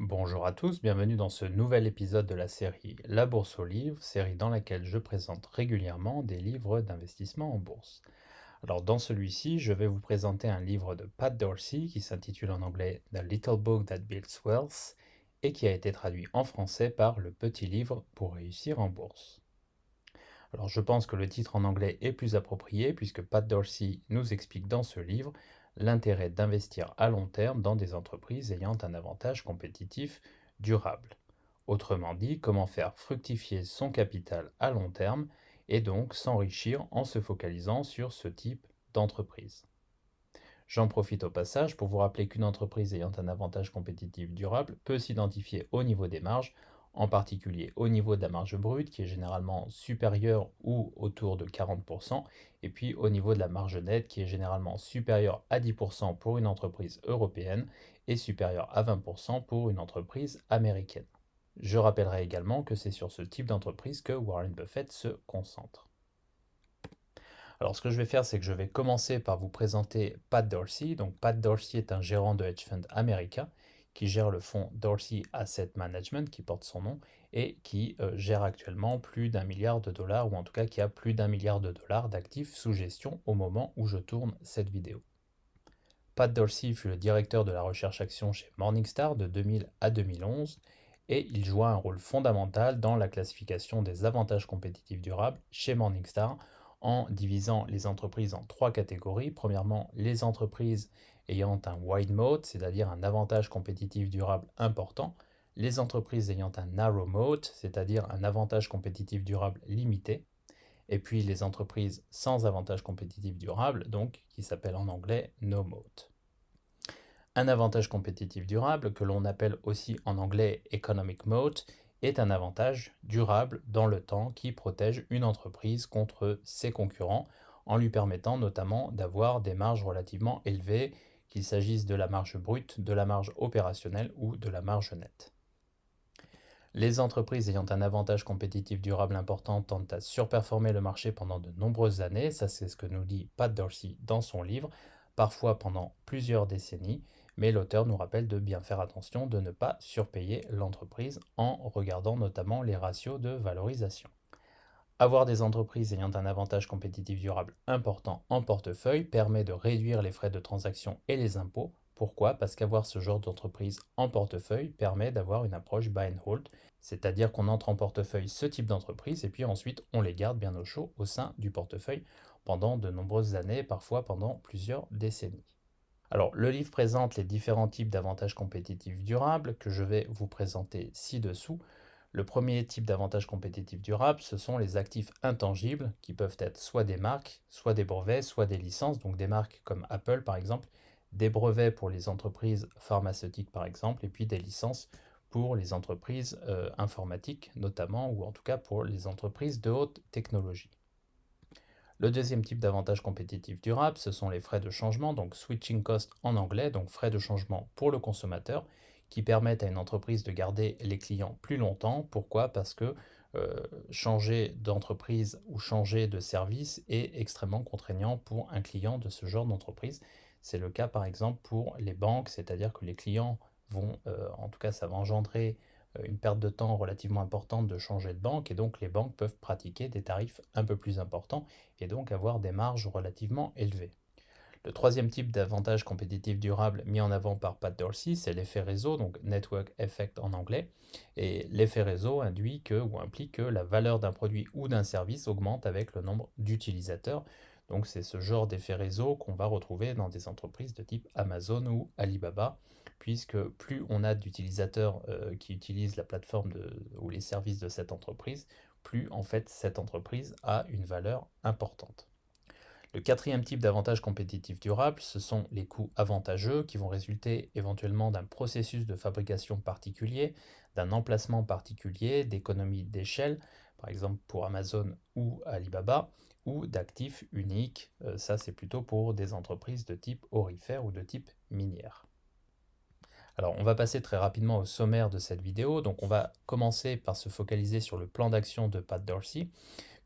Bonjour à tous, bienvenue dans ce nouvel épisode de la série La Bourse aux livres, série dans laquelle je présente régulièrement des livres d'investissement en bourse. Alors dans celui-ci, je vais vous présenter un livre de Pat Dorsey qui s'intitule en anglais The Little Book That Builds Wealth et qui a été traduit en français par Le Petit Livre pour réussir en bourse. Alors je pense que le titre en anglais est plus approprié puisque Pat Dorsey nous explique dans ce livre l'intérêt d'investir à long terme dans des entreprises ayant un avantage compétitif durable. Autrement dit, comment faire fructifier son capital à long terme et donc s'enrichir en se focalisant sur ce type d'entreprise. J'en profite au passage pour vous rappeler qu'une entreprise ayant un avantage compétitif durable peut s'identifier au niveau des marges, en particulier au niveau de la marge brute qui est généralement supérieure ou autour de 40%, et puis au niveau de la marge nette qui est généralement supérieure à 10% pour une entreprise européenne et supérieure à 20% pour une entreprise américaine. Je rappellerai également que c'est sur ce type d'entreprise que Warren Buffett se concentre. Alors, ce que je vais faire, c'est que je vais commencer par vous présenter Pat Dorsey. Donc, Pat Dorsey est un gérant de hedge fund américain qui gère le fonds Dorsey Asset Management, qui porte son nom, et qui gère actuellement plus d'1 milliard de dollars, ou en tout cas qui a plus d'1 milliard de dollars d'actifs sous gestion au moment où je tourne cette vidéo. Pat Dorsey fut le directeur de la recherche action chez Morningstar de 2000 à 2011, et il joua un rôle fondamental dans la classification des avantages compétitifs durables chez Morningstar en divisant les entreprises en trois catégories. Premièrement, les entreprises ayant un wide moat, c'est-à-dire un avantage compétitif durable important, les entreprises ayant un narrow moat, c'est-à-dire un avantage compétitif durable limité, et puis les entreprises sans avantage compétitif durable, donc qui s'appellent en anglais no moat. Un avantage compétitif durable, que l'on appelle aussi en anglais economic moat, est un avantage durable dans le temps qui protège une entreprise contre ses concurrents en lui permettant notamment d'avoir des marges relativement élevées, qu'il s'agisse de la marge brute, de la marge opérationnelle ou de la marge nette. Les entreprises ayant un avantage compétitif durable important tendent à surperformer le marché pendant de nombreuses années, ça c'est ce que nous dit Pat Dorsey dans son livre, parfois pendant plusieurs décennies, mais l'auteur nous rappelle de bien faire attention de ne pas surpayer l'entreprise en regardant notamment les ratios de valorisation. Avoir des entreprises ayant un avantage compétitif durable important en portefeuille permet de réduire les frais de transaction et les impôts. Pourquoi? Parce qu'avoir ce genre d'entreprise en portefeuille permet d'avoir une approche buy and hold, c'est-à-dire qu'on entre en portefeuille ce type d'entreprise et puis ensuite on les garde bien au chaud au sein du portefeuille pendant de nombreuses années, parfois pendant plusieurs décennies. Alors, le livre présente les différents types d'avantages compétitifs durables que je vais vous présenter ci-dessous. Le premier type d'avantage compétitif durable, ce sont les actifs intangibles qui peuvent être soit des marques, soit des brevets, soit des licences, donc des marques comme Apple par exemple, des brevets pour les entreprises pharmaceutiques par exemple, et puis des licences pour les entreprises informatiques notamment, ou en tout cas pour les entreprises de haute technologie. Le deuxième type d'avantage compétitif durable, ce sont les frais de changement, donc switching cost en anglais, donc frais de changement pour le consommateur, qui permettent à une entreprise de garder les clients plus longtemps. Pourquoi? Parce que changer d'entreprise ou changer de service est extrêmement contraignant pour un client de ce genre d'entreprise. C'est le cas par exemple pour les banques, c'est-à-dire que les clients vont, en tout cas ça va engendrer une perte de temps relativement importante de changer de banque, et donc les banques peuvent pratiquer des tarifs un peu plus importants et donc avoir des marges relativement élevées. Le troisième type d'avantage compétitif durable mis en avant par Pat Dorsey, c'est l'effet réseau, donc Network Effect en anglais. Et l'effet réseau induit que, ou implique que la valeur d'un produit ou d'un service augmente avec le nombre d'utilisateurs. Donc c'est ce genre d'effet réseau qu'on va retrouver dans des entreprises de type Amazon ou Alibaba, puisque plus on a d'utilisateurs qui utilisent la plateforme ou les services de cette entreprise, plus en fait cette entreprise a une valeur importante. Le quatrième type d'avantage compétitif durable, ce sont les coûts avantageux qui vont résulter éventuellement d'un processus de fabrication particulier, d'un emplacement particulier, d'économies d'échelle, par exemple pour Amazon ou Alibaba, ou d'actifs uniques. Ça, c'est plutôt pour des entreprises de type aurifère ou de type minière. Alors, on va passer très rapidement au sommaire de cette vidéo. Donc, on va commencer par se focaliser sur le plan d'action de Pat Dorsey,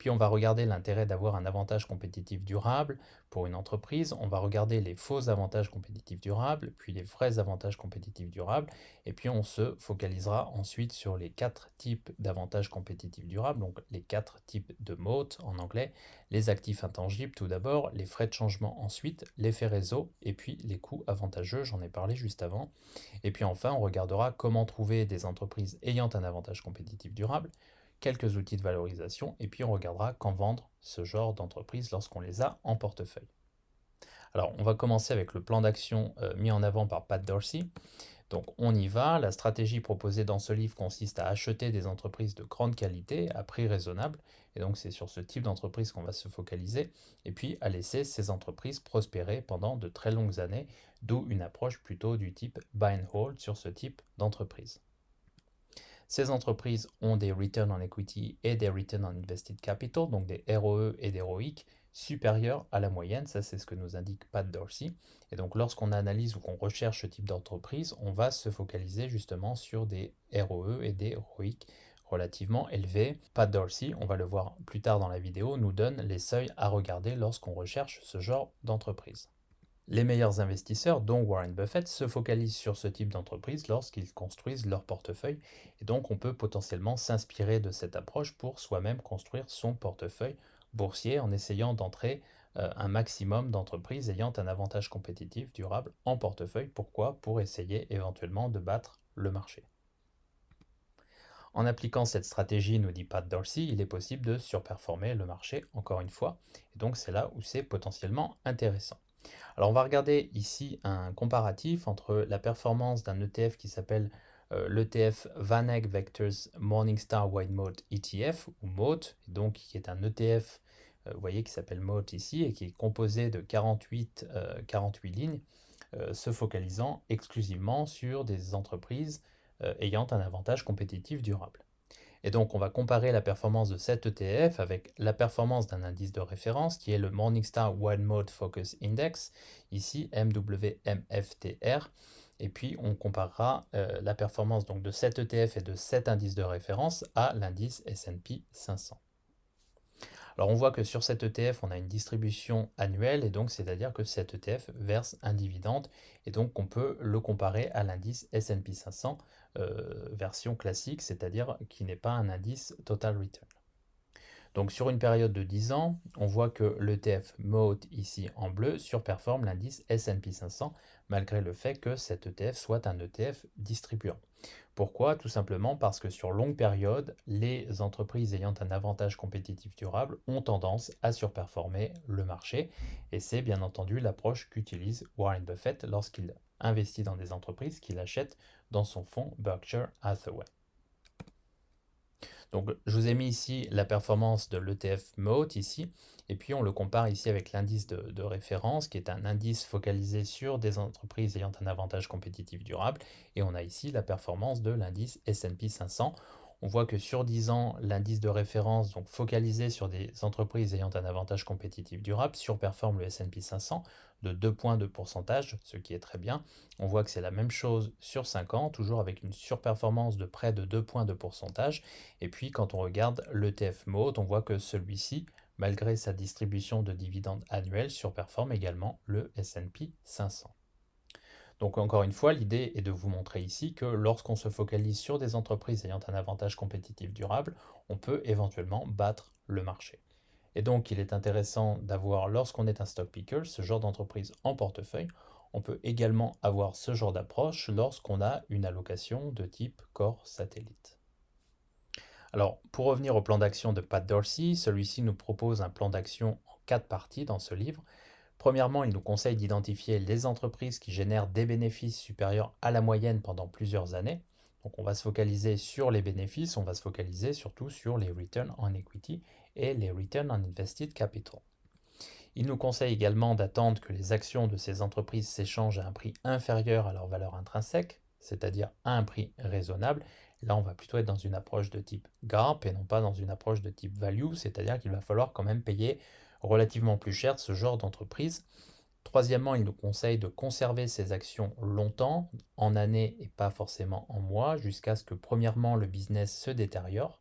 Puis on va regarder l'intérêt d'avoir un avantage compétitif durable pour une entreprise. On va regarder les faux avantages compétitifs durables, puis les vrais avantages compétitifs durables. Et puis on se focalisera ensuite sur les 4 types d'avantages compétitifs durables, donc les 4 types de moat en anglais, les actifs intangibles tout d'abord, les frais de changement ensuite, l'effet réseau et puis les coûts avantageux, j'en ai parlé juste avant. Et puis enfin, on regardera comment trouver des entreprises ayant un avantage compétitif durable, quelques outils de valorisation, et puis on regardera quand vendre ce genre d'entreprise lorsqu'on les a en portefeuille. Alors, on va commencer avec le plan d'action mis en avant par Pat Dorsey. Donc, on y va. La stratégie proposée dans ce livre consiste à acheter des entreprises de grande qualité à prix raisonnable. Et donc, c'est sur ce type d'entreprise qu'on va se focaliser. Et puis, à laisser ces entreprises prospérer pendant de très longues années, d'où une approche plutôt du type buy and hold sur ce type d'entreprise. Ces entreprises ont des return on equity et des return on invested capital, donc des ROE et des ROIC supérieurs à la moyenne. Ça, c'est ce que nous indique Pat Dorsey. Et donc, lorsqu'on analyse ou qu'on recherche ce type d'entreprise, on va se focaliser justement sur des ROE et des ROIC relativement élevés. Pat Dorsey, on va le voir plus tard dans la vidéo, nous donne les seuils à regarder lorsqu'on recherche ce genre d'entreprise. Les meilleurs investisseurs, dont Warren Buffett, se focalisent sur ce type d'entreprise lorsqu'ils construisent leur portefeuille. Et donc, on peut potentiellement s'inspirer de cette approche pour soi-même construire son portefeuille boursier en essayant d'entrer un maximum d'entreprises ayant un avantage compétitif durable en portefeuille. Pourquoi? Pour essayer éventuellement de battre le marché. En appliquant cette stratégie, nous dit Pat Dorsey, il est possible de surperformer le marché, encore une fois. Et donc, c'est là où c'est potentiellement intéressant. Alors on va regarder ici un comparatif entre la performance d'un ETF qui s'appelle l'ETF VanEck Vectors Morningstar Wide Moat ETF, ou MOAT, donc qui est un ETF, vous voyez, qui s'appelle MOAT ici, et qui est composé de 48 lignes, se focalisant exclusivement sur des entreprises ayant un avantage compétitif durable. Et donc, on va comparer la performance de cet ETF avec la performance d'un indice de référence qui est le Morningstar One Mode Focus Index, ici MWMFTR. Et puis, on comparera la performance donc, de cet ETF et de cet indice de référence à l'indice S&P 500. Alors, on voit que sur cet ETF, on a une distribution annuelle, et donc c'est-à-dire que cet ETF verse un dividende, et donc on peut le comparer à l'indice S&P 500 version classique, c'est-à-dire qui n'est pas un indice total return. Donc sur une période de 10 ans, on voit que l'ETF MOAT ici en bleu surperforme l'indice S&P 500 malgré le fait que cet ETF soit un ETF distribuant. Pourquoi? Tout simplement parce que sur longue période, les entreprises ayant un avantage compétitif durable ont tendance à surperformer le marché, et c'est bien entendu l'approche qu'utilise Warren Buffett lorsqu'il investit dans des entreprises qu'il achète dans son fonds Berkshire Hathaway. Donc, je vous ai mis ici la performance de l'ETF MOAT ici, et puis on le compare ici avec l'indice de référence, qui est un indice focalisé sur des entreprises ayant un avantage compétitif durable, et on a ici la performance de l'indice S&P 500. On voit que sur 10 ans, l'indice de référence, donc focalisé sur des entreprises ayant un avantage compétitif durable, surperforme le S&P 500 de 2 points de pourcentage, ce qui est très bien. On voit que c'est la même chose sur 5 ans, toujours avec une surperformance de près de 2 points de pourcentage. Et puis quand on regarde l'ETF MOAT, on voit que celui-ci, malgré sa distribution de dividendes annuels, surperforme également le S&P 500. Donc encore une fois, l'idée est de vous montrer ici que lorsqu'on se focalise sur des entreprises ayant un avantage compétitif durable, on peut éventuellement battre le marché. Et donc il est intéressant d'avoir, lorsqu'on est un stock picker, ce genre d'entreprise en portefeuille. On peut également avoir ce genre d'approche lorsqu'on a une allocation de type core satellite. Alors, pour revenir au plan d'action de Pat Dorsey, celui-ci nous propose un plan d'action en 4 parties dans ce livre. Premièrement, il nous conseille d'identifier les entreprises qui génèrent des bénéfices supérieurs à la moyenne pendant plusieurs années. Donc on va se focaliser sur les bénéfices, on va se focaliser surtout sur les return on equity et les return on invested capital. Il nous conseille également d'attendre que les actions de ces entreprises s'échangent à un prix inférieur à leur valeur intrinsèque, c'est-à-dire à un prix raisonnable. Là, on va plutôt être dans une approche de type GARP et non pas dans une approche de type value, c'est-à-dire qu'il va falloir quand même payer relativement plus cher ce genre d'entreprise. Troisièmement, il nous conseille de conserver ces actions longtemps, en années et pas forcément en mois, jusqu'à ce que premièrement le business se détériore.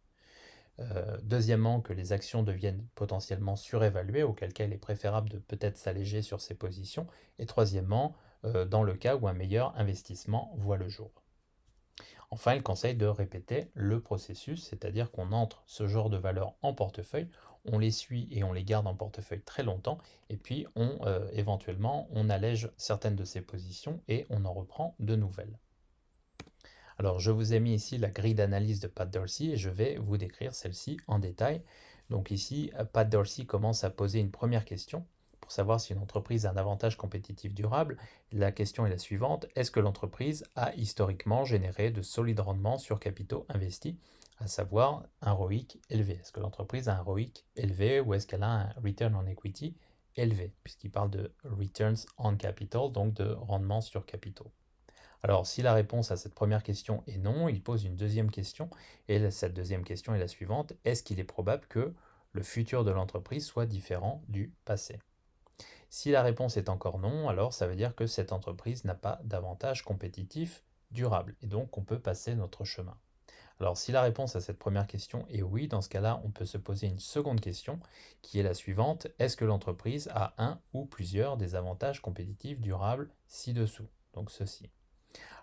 Deuxièmement, que les actions deviennent potentiellement surévaluées, auquel cas il est préférable de peut-être s'alléger sur ses positions. Et troisièmement, dans le cas où un meilleur investissement voit le jour. Enfin, il conseille de répéter le processus, c'est-à-dire qu'on entre ce genre de valeurs en portefeuille, on les suit et on les garde en portefeuille très longtemps, et puis éventuellement on allège certaines de ces positions et on en reprend de nouvelles. Alors je vous ai mis ici la grille d'analyse de Pat Dorsey et je vais vous décrire celle-ci en détail. Donc ici, Pat Dorsey commence à poser une première question pour savoir si une entreprise a un avantage compétitif durable. La question est la suivante: est-ce que l'entreprise a historiquement généré de solides rendements sur capitaux investis, à savoir un ROIC élevé? Est-ce que l'entreprise a un ROIC élevé ou est-ce qu'elle a un Return on Equity élevé, puisqu'il parle de Returns on Capital, donc de rendement sur capitaux. Alors, si la réponse à cette première question est non, il pose une deuxième question, et cette deuxième question est la suivante: est-ce qu'il est probable que le futur de l'entreprise soit différent du passé? Si la réponse est encore non, alors ça veut dire que cette entreprise n'a pas d'avantage compétitif durable, et donc on peut passer notre chemin. Alors, si la réponse à cette première question est oui, dans ce cas-là, on peut se poser une seconde question, qui est la suivante: est-ce que l'entreprise a un ou plusieurs des avantages compétitifs durables ci-dessous? Donc ceci.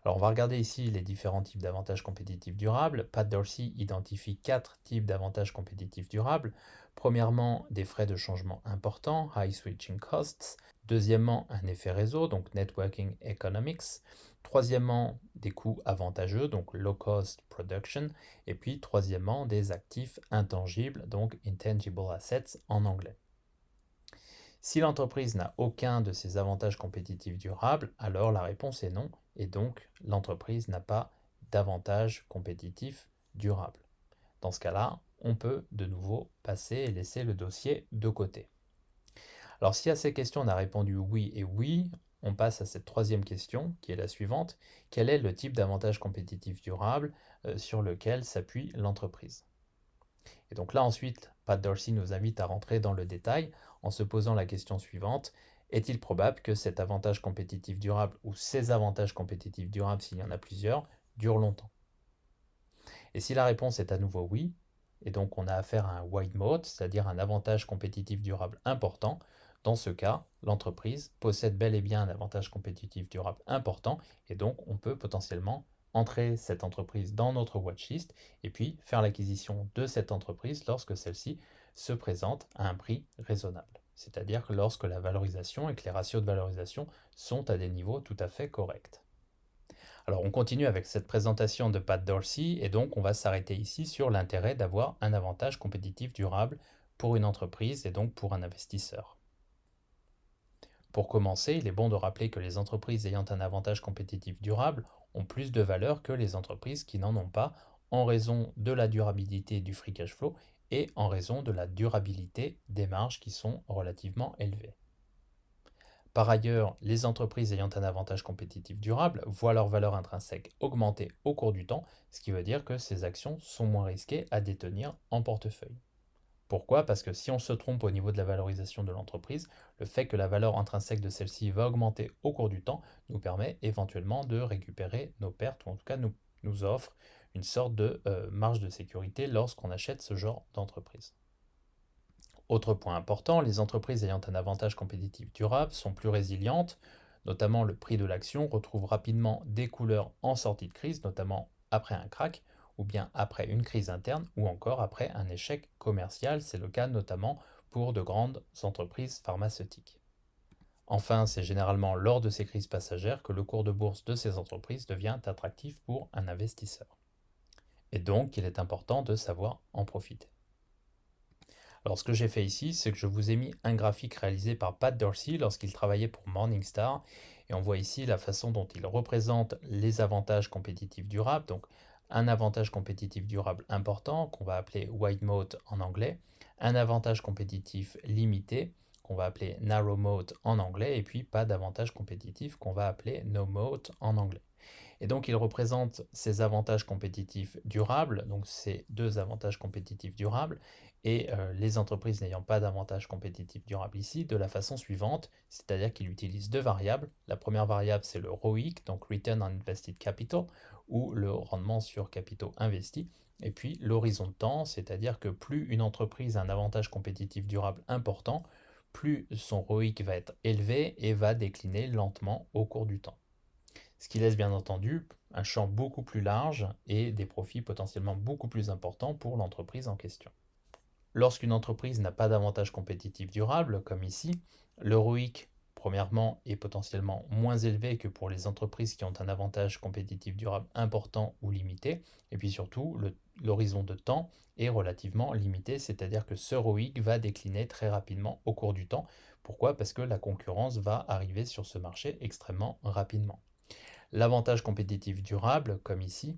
Alors, on va regarder ici les différents types d'avantages compétitifs durables. Pat Dorsey identifie 4 types d'avantages compétitifs durables. Premièrement, des frais de changement importants, high switching costs. Deuxièmement, un effet réseau, donc networking economics. Troisièmement, des coûts avantageux, donc low cost production. Et puis, troisièmement, des actifs intangibles, donc intangible assets en anglais. Si l'entreprise n'a aucun de ces avantages compétitifs durables, alors la réponse est non, et donc l'entreprise n'a pas d'avantages compétitifs durables. Dans ce cas-là, on peut de nouveau passer et laisser le dossier de côté. Alors si à ces questions on a répondu oui et oui, on passe à cette troisième question qui est la suivante: quel est le type d'avantage compétitif durable sur lequel s'appuie l'entreprise? Et donc là ensuite, Pat Dorsey nous invite à rentrer dans le détail en se posant la question suivante: est-il probable que cet avantage compétitif durable ou ces avantages compétitifs durables, s'il y en a plusieurs, durent longtemps? Et si la réponse est à nouveau oui, et donc on a affaire à un wide moat, c'est-à-dire un avantage compétitif durable important, dans ce cas, l'entreprise possède bel et bien un avantage compétitif durable important, et donc on peut potentiellement entrer cette entreprise dans notre watchlist et puis faire l'acquisition de cette entreprise lorsque celle-ci se présente à un prix raisonnable. C'est-à-dire lorsque la valorisation et que les ratios de valorisation sont à des niveaux tout à fait corrects. Alors on continue avec cette présentation de Pat Dorsey et donc on va s'arrêter ici sur l'intérêt d'avoir un avantage compétitif durable pour une entreprise et donc pour un investisseur. Pour commencer, il est bon de rappeler que les entreprises ayant un avantage compétitif durable ont plus de valeur que les entreprises qui n'en ont pas, en raison de la durabilité du free cash flow et en raison de la durabilité des marges qui sont relativement élevées. Par ailleurs, les entreprises ayant un avantage compétitif durable voient leur valeur intrinsèque augmenter au cours du temps, ce qui veut dire que ces actions sont moins risquées à détenir en portefeuille. Pourquoi? Parce que si on se trompe au niveau de la valorisation de l'entreprise, le fait que la valeur intrinsèque de celle-ci va augmenter au cours du temps nous permet éventuellement de récupérer nos pertes, ou en tout cas nous offre une sorte de marge de sécurité lorsqu'on achète ce genre d'entreprise. Autre point important, les entreprises ayant un avantage compétitif durable sont plus résilientes, notamment le prix de l'action retrouve rapidement des couleurs en sortie de crise, notamment après un crack, ou bien après une crise interne, ou encore après un échec commercial. C'est le cas notamment pour de grandes entreprises pharmaceutiques. Enfin, c'est généralement lors de ces crises passagères que le cours de bourse de ces entreprises devient attractif pour un investisseur. Et donc, il est important de savoir en profiter. Alors ce que j'ai fait ici, c'est que je vous ai mis un graphique réalisé par Pat Dorsey lorsqu'il travaillait pour Morningstar. Et on voit ici la façon dont il représente les avantages compétitifs durables. Donc un avantage compétitif durable important qu'on va appeler wide moat en anglais, un avantage compétitif limité qu'on va appeler narrow moat en anglais, et puis pas d'avantage compétitif qu'on va appeler no moat en anglais. Et donc, il représente ces avantages compétitifs durables, donc ces deux avantages compétitifs durables, et les entreprises n'ayant pas d'avantages compétitifs durables ici, de la façon suivante, c'est-à-dire qu'il utilise deux variables. La première variable, c'est le ROIC, donc Return on Invested Capital, ou le rendement sur capitaux investis. Et puis l'horizon de temps, c'est-à-dire que plus une entreprise a un avantage compétitif durable important, plus son ROIC va être élevé et va décliner lentement au cours du temps. Ce qui laisse bien entendu un champ beaucoup plus large et des profits potentiellement beaucoup plus importants pour l'entreprise en question. Lorsqu'une entreprise n'a pas d'avantage compétitif durable, comme ici, le ROIC, premièrement, est potentiellement moins élevé que pour les entreprises qui ont un avantage compétitif durable important ou limité, et puis surtout, l'horizon de temps est relativement limité, c'est-à-dire que ce ROIC va décliner très rapidement au cours du temps. Pourquoi? Parce que la concurrence va arriver sur ce marché extrêmement rapidement. L'avantage compétitif durable, comme ici,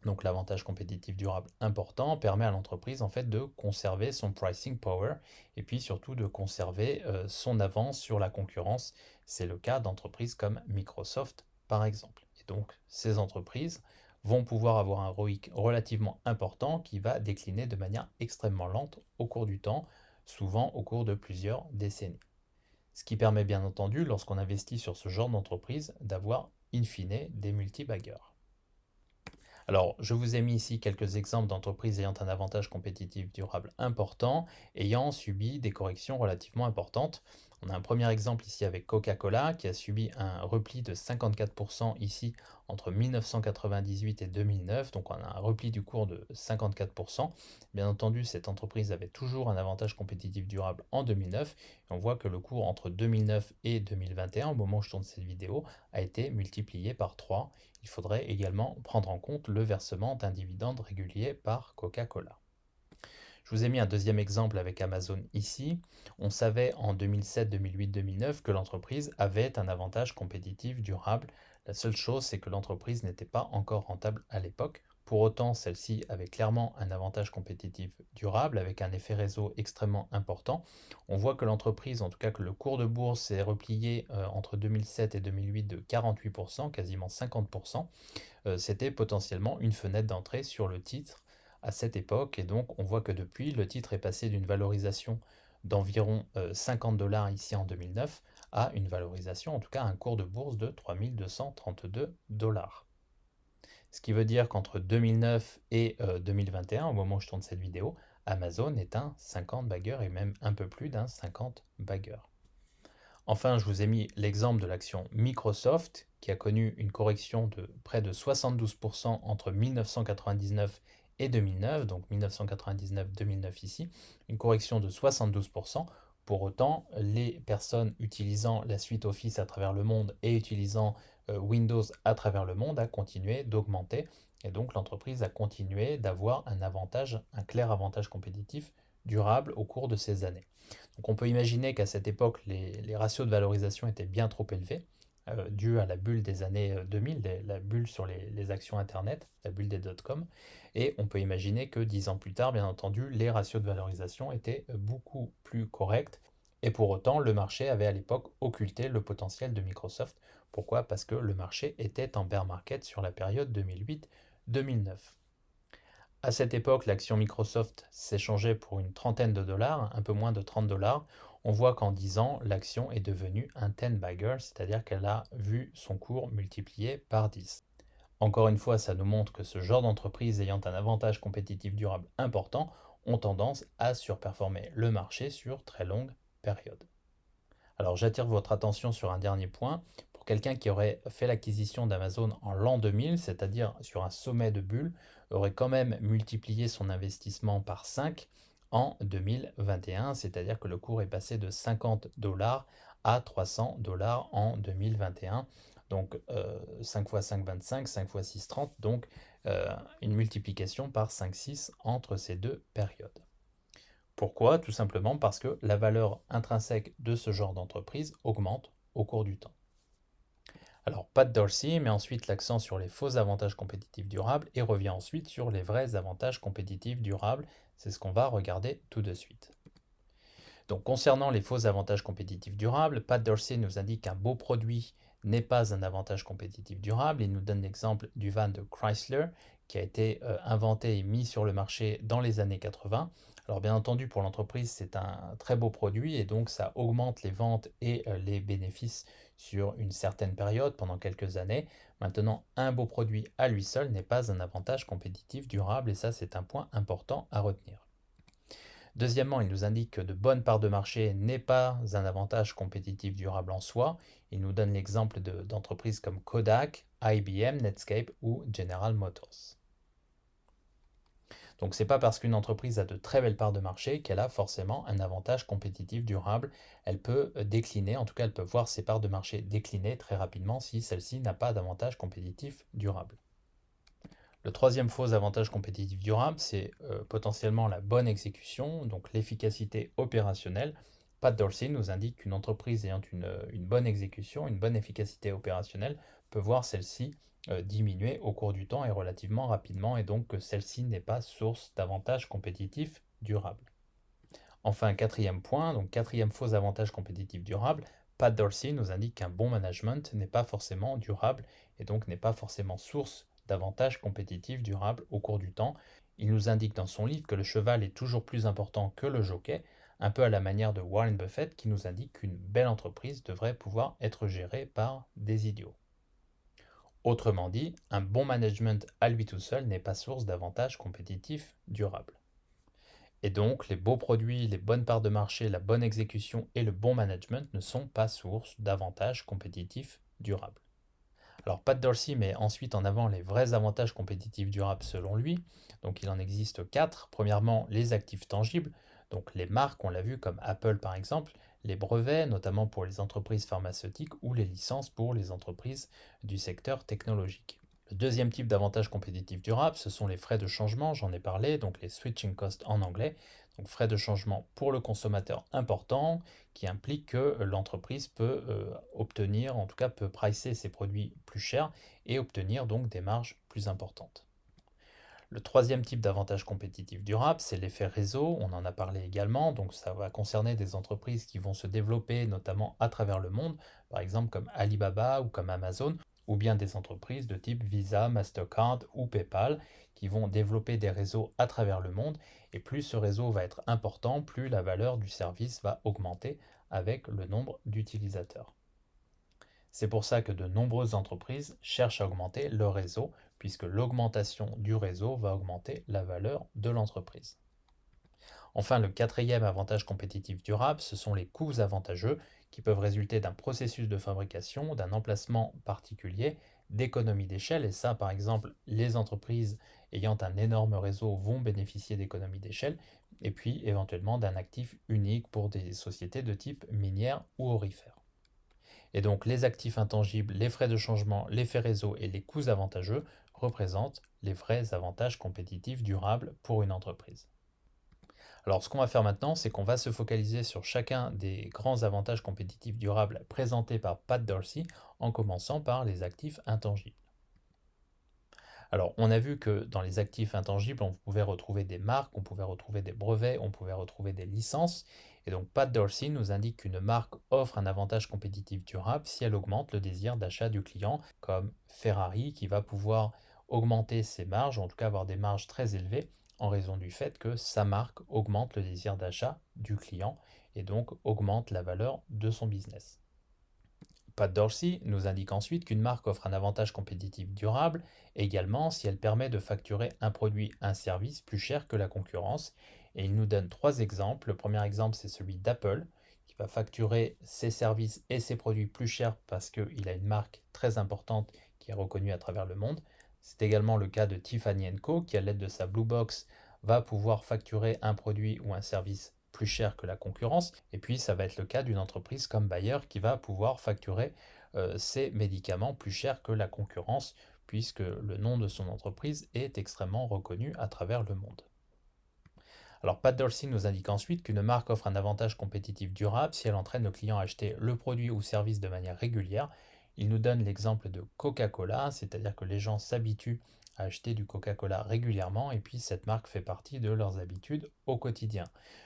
donc l'avantage compétitif durable important permet à l'entreprise en fait de conserver son pricing power et puis surtout de conserver son avance sur la concurrence. C'est le cas d'entreprises comme Microsoft par exemple. Et donc ces entreprises vont pouvoir avoir un ROIC relativement important qui va décliner de manière extrêmement lente au cours du temps, souvent au cours de plusieurs décennies. Ce qui permet bien entendu, lorsqu'on investit sur ce genre d'entreprise, d'avoir in fine des multi-baggers. Alors, je vous ai mis ici quelques exemples d'entreprises ayant un avantage compétitif durable important, ayant subi des corrections relativement importantes. On a un premier exemple ici avec Coca-Cola qui a subi un repli de 54% ici entre 1998 et 2009, donc on a un repli du cours de 54%. Bien entendu, cette entreprise avait toujours un avantage compétitif durable en 2009, et on voit que le cours entre 2009 et 2021, au moment où je tourne cette vidéo, a été multiplié par 3. Il faudrait également prendre en compte le versement d'un dividende régulier par Coca-Cola. Je vous ai mis un deuxième exemple avec Amazon ici. On savait en 2007, 2008, 2009 que l'entreprise avait un avantage compétitif durable. La seule chose, c'est que l'entreprise n'était pas encore rentable à l'époque. Pour autant, celle-ci avait clairement un avantage compétitif durable avec un effet réseau extrêmement important. On voit que l'entreprise, en tout cas que le cours de bourse s'est replié entre 2007 et 2008 de 48%, quasiment 50%. C'était potentiellement une fenêtre d'entrée sur le titre à cette époque. Et donc, on voit que depuis, le titre est passé d'une valorisation d'environ 50 dollars ici en 2009 à une valorisation, en tout cas un cours de bourse de 3232 dollars. Ce qui veut dire qu'entre 2009 et 2021, au moment où je tourne cette vidéo, Amazon est un 50 bagger et même un peu plus d'un 50 bagger. Enfin, je vous ai mis l'exemple de l'action Microsoft qui a connu une correction de près de 72% entre 1999 et 2009, donc 1999-2009 ici, une correction de 72%. Pour autant, les personnes utilisant la suite Office à travers le monde et utilisant Windows à travers le monde a continué d'augmenter et donc l'entreprise a continué d'avoir un avantage, un clair avantage compétitif durable au cours de ces années. Donc on peut imaginer qu'à cette époque, les ratios de valorisation étaient bien trop élevés, dû à la bulle des années 2000, la bulle sur les actions Internet, la bulle des dot-com. Et on peut imaginer que 10 ans plus tard, bien entendu, les ratios de valorisation étaient beaucoup plus corrects. Et pour autant, le marché avait à l'époque occulté le potentiel de Microsoft. Pourquoi? Parce que le marché était en bear market sur la période 2008-2009. À cette époque, l'action Microsoft s'échangeait pour une trentaine de dollars, un peu moins de 30 dollars. On voit qu'en 10 ans, l'action est devenue un 10 bagger, c'est-à-dire qu'elle a vu son cours multiplié par 10. Encore une fois, ça nous montre que ce genre d'entreprise ayant un avantage compétitif durable important ont tendance à surperformer le marché sur très longue période. Alors j'attire votre attention sur un dernier point. Pour quelqu'un qui aurait fait l'acquisition d'Amazon en l'an 2000, c'est-à-dire sur un sommet de bulle, aurait quand même multiplié son investissement par 5 en 2021, c'est-à-dire que le cours est passé de 50 dollars à 300 dollars en 2021. Donc 5 x 5, 25, 5 x 6, 30, donc une multiplication par 5-6 entre ces deux périodes. Pourquoi? Tout simplement parce que la valeur intrinsèque de ce genre d'entreprise augmente au cours du temps. Alors, Pat Dorsey met ensuite l'accent sur les faux avantages compétitifs durables et revient ensuite sur les vrais avantages compétitifs durables. C'est ce qu'on va regarder tout de suite. Donc, concernant les faux avantages compétitifs durables, Pat Dorsey nous indique qu'un beau produit n'est pas un avantage compétitif durable. Il nous donne l'exemple du van de Chrysler qui a été inventé et mis sur le marché dans les années 80. Alors bien entendu, pour l'entreprise, c'est un très beau produit et donc ça augmente les ventes et les bénéfices sur une certaine période, pendant quelques années. Maintenant, un beau produit à lui seul n'est pas un avantage compétitif durable et ça, c'est un point important à retenir. Deuxièmement, il nous indique que de bonnes parts de marché n'est pas un avantage compétitif durable en soi. Il nous donne l'exemple d'entreprises comme Kodak, IBM, Netscape ou General Motors. Donc c'est pas parce qu'une entreprise a de très belles parts de marché qu'elle a forcément un avantage compétitif durable. Elle peut décliner, en tout cas elle peut voir ses parts de marché décliner très rapidement si celle-ci n'a pas d'avantage compétitif durable. Le troisième faux avantage compétitif durable, c'est potentiellement la bonne exécution, donc l'efficacité opérationnelle. Pat Dorsey nous indique qu'une entreprise ayant une bonne exécution, une bonne efficacité opérationnelle, peut voir celle-ci diminuer au cours du temps et relativement rapidement, et donc que celle-ci n'est pas source d'avantages compétitifs durables. Enfin, quatrième point, donc quatrième faux avantage compétitif durable, Pat Dorsey nous indique qu'un bon management n'est pas forcément durable et donc n'est pas forcément source d'avantages compétitifs durables au cours du temps. Il nous indique dans son livre que le cheval est toujours plus important que le jockey, un peu à la manière de Warren Buffett qui nous indique qu'une belle entreprise devrait pouvoir être gérée par des idiots. Autrement dit, un bon management à lui tout seul n'est pas source d'avantages compétitifs durables. Et donc, les beaux produits, les bonnes parts de marché, la bonne exécution et le bon management ne sont pas source d'avantages compétitifs durables. Alors, Pat Dorsey met ensuite en avant les vrais avantages compétitifs durables selon lui. Donc, il en existe quatre. Premièrement, les actifs tangibles, donc les marques, on l'a vu, comme Apple par exemple, les brevets, notamment pour les entreprises pharmaceutiques, ou les licences pour les entreprises du secteur technologique. Le deuxième type d'avantage compétitif durable, ce sont les frais de changement, j'en ai parlé, donc les switching costs en anglais, donc frais de changement pour le consommateur important, qui implique que l'entreprise peut obtenir, en tout cas peut pricer ses produits plus chers et obtenir donc des marges plus importantes. Le troisième type d'avantage compétitif durable, c'est l'effet réseau, on en a parlé également, donc ça va concerner des entreprises qui vont se développer notamment à travers le monde, par exemple comme Alibaba ou comme Amazon, ou bien des entreprises de type Visa, Mastercard ou PayPal qui vont développer des réseaux à travers le monde, et plus ce réseau va être important, plus la valeur du service va augmenter avec le nombre d'utilisateurs. C'est pour ça que de nombreuses entreprises cherchent à augmenter leur réseau, puisque l'augmentation du réseau va augmenter la valeur de l'entreprise. Enfin, le quatrième avantage compétitif durable, ce sont les coûts avantageux qui peuvent résulter d'un processus de fabrication, d'un emplacement particulier, d'économies d'échelle. Et ça, par exemple, les entreprises ayant un énorme réseau vont bénéficier d'économies d'échelle. Et puis, éventuellement, d'un actif unique pour des sociétés de type minière ou aurifère. Et donc les actifs intangibles, les frais de changement, l'effet réseau et les coûts avantageux représentent les vrais avantages compétitifs durables pour une entreprise. Alors ce qu'on va faire maintenant, c'est qu'on va se focaliser sur chacun des grands avantages compétitifs durables présentés par Pat Dorsey, en commençant par les actifs intangibles. Alors, on a vu que dans les actifs intangibles, on pouvait retrouver des marques, on pouvait retrouver des brevets, on pouvait retrouver des licences. Et donc, Pat Dorsey nous indique qu'une marque offre un avantage compétitif durable si elle augmente le désir d'achat du client, comme Ferrari qui va pouvoir augmenter ses marges, en tout cas avoir des marges très élevées, en raison du fait que sa marque augmente le désir d'achat du client et donc augmente la valeur de son business. Pat Dorsey nous indique ensuite qu'une marque offre un avantage compétitif durable également si elle permet de facturer un produit, un service plus cher que la concurrence. Et il nous donne trois exemples. Le premier exemple, c'est celui d'Apple, qui va facturer ses services et ses produits plus chers parce qu'il a une marque très importante qui est reconnue à travers le monde. C'est également le cas de Tiffany & Co, qui à l'aide de sa Blue Box va pouvoir facturer un produit ou un service plus cher que la concurrence. Et puis, ça va être le cas d'une entreprise comme Bayer qui va pouvoir facturer ses médicaments plus cher que la concurrence, puisque le nom de son entreprise est extrêmement reconnu à travers le monde. Alors, Pat Dorsey nous indique ensuite qu'une marque offre un avantage compétitif durable si elle entraîne le client à acheter le produit ou service de manière régulière. Il nous donne l'exemple de Coca-Cola, c'est-à-dire que les gens s'habituent à acheter du Coca-Cola régulièrement et puis cette marque fait partie de leurs habitudes au quotidien.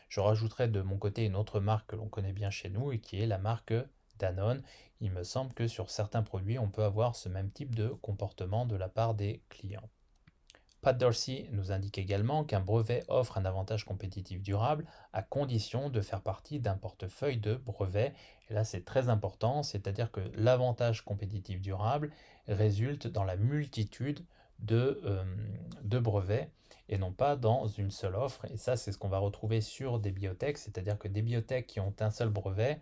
Je rajouterai de mon côté une autre marque que l'on connaît bien chez nous et qui est la marque Danone. Il me semble que sur certains produits, on peut avoir ce même type de comportement de la part des clients. Pat Dorsey nous indique également qu'un brevet offre un avantage compétitif durable à condition de faire partie d'un portefeuille de brevets. Et là, c'est très important, c'est-à-dire que l'avantage compétitif durable résulte dans la multitude de brevets et non pas dans une seule offre. Et ça, c'est ce qu'on va retrouver sur des biotech, c'est-à-dire que des biotech qui ont un seul brevet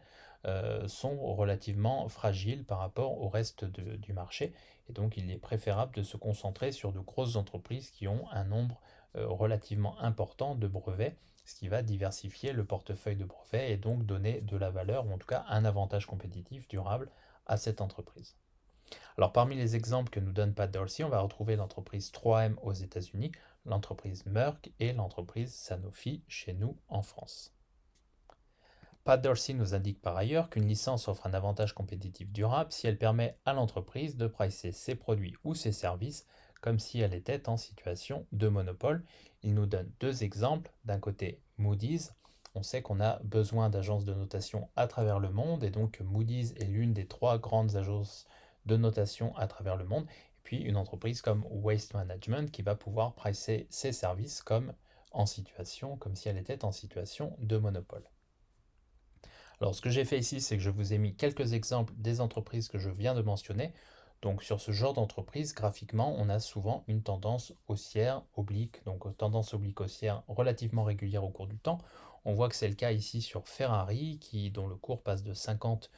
sont relativement fragiles par rapport au reste du marché. Et donc, il est préférable de se concentrer sur de grosses entreprises qui ont un nombre relativement important de brevets, ce qui va diversifier le portefeuille de brevets et donc donner de la valeur, ou en tout cas un avantage compétitif durable à cette entreprise. Alors, parmi les exemples que nous donne Pat Dorsey, on va retrouver l'entreprise 3M aux États-Unis, l'entreprise Merck et l'entreprise Sanofi chez nous en France. Pat Dorsey nous indique par ailleurs qu'une licence offre un avantage compétitif durable si elle permet à l'entreprise de pricer ses produits ou ses services comme si elle était en situation de monopole. Il nous donne deux exemples. D'un côté, Moody's. On sait qu'on a besoin d'agences de notation à travers le monde et donc Moody's est l'une des trois grandes agences de notation à travers le monde. Et puis une entreprise comme Waste Management qui va pouvoir pricer ses services comme si elle était en situation de monopole. Alors, ce que j'ai fait ici, c'est que je vous ai mis quelques exemples des entreprises que je viens de mentionner. Donc, sur ce genre d'entreprise, graphiquement, on a souvent une tendance haussière oblique, donc tendance oblique haussière relativement régulière au cours du temps. On voit que c'est le cas ici sur Ferrari, dont le cours passe de 50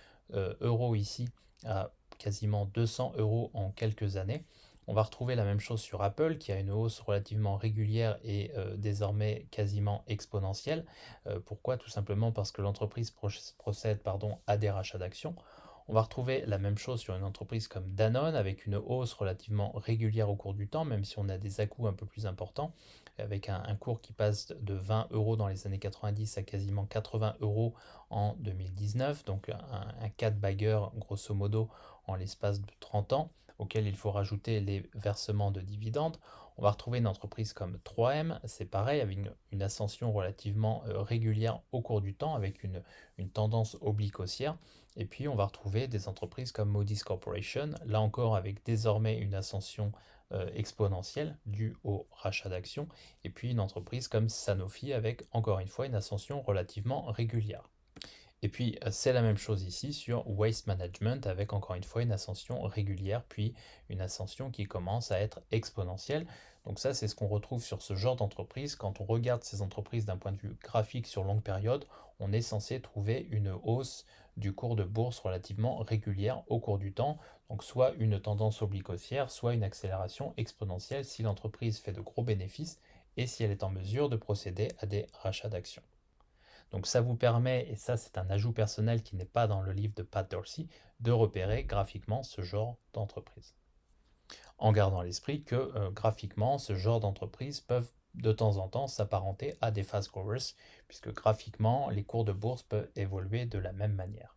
euros ici à quasiment 200 euros en quelques années. On va retrouver la même chose sur Apple, qui a une hausse relativement régulière et désormais quasiment exponentielle. Pourquoi? Tout simplement parce que l'entreprise procède à des rachats d'actions. On va retrouver la même chose sur une entreprise comme Danone, avec une hausse relativement régulière au cours du temps, même si on a des à-coups un peu plus importants, avec un cours qui passe de 20 euros dans les années 90 à quasiment 80 euros en 2019, donc un cas de bagger grosso modo en l'espace de 30 ans, auquel il faut rajouter les versements de dividendes. On va retrouver une entreprise comme 3M, c'est pareil, avec une ascension relativement régulière au cours du temps, avec une tendance oblique haussière. Et puis on va retrouver des entreprises comme Moody's Corporation, là encore avec désormais une ascension exponentielle due au rachat d'actions. Et puis une entreprise comme Sanofi avec encore une fois une ascension relativement régulière. Et puis, c'est la même chose ici sur Waste Management avec encore une fois une ascension régulière, puis une ascension qui commence à être exponentielle. Donc ça, c'est ce qu'on retrouve sur ce genre d'entreprise. Quand on regarde ces entreprises d'un point de vue graphique sur longue période, on est censé trouver une hausse du cours de bourse relativement régulière au cours du temps. Donc soit une tendance oblique haussière, soit une accélération exponentielle si l'entreprise fait de gros bénéfices et si elle est en mesure de procéder à des rachats d'actions. Donc ça vous permet, et ça c'est un ajout personnel qui n'est pas dans le livre de Pat Dorsey, de repérer graphiquement ce genre d'entreprise. En gardant à l'esprit que graphiquement, ce genre d'entreprises peuvent de temps en temps s'apparenter à des fast growers, puisque graphiquement, les cours de bourse peuvent évoluer de la même manière.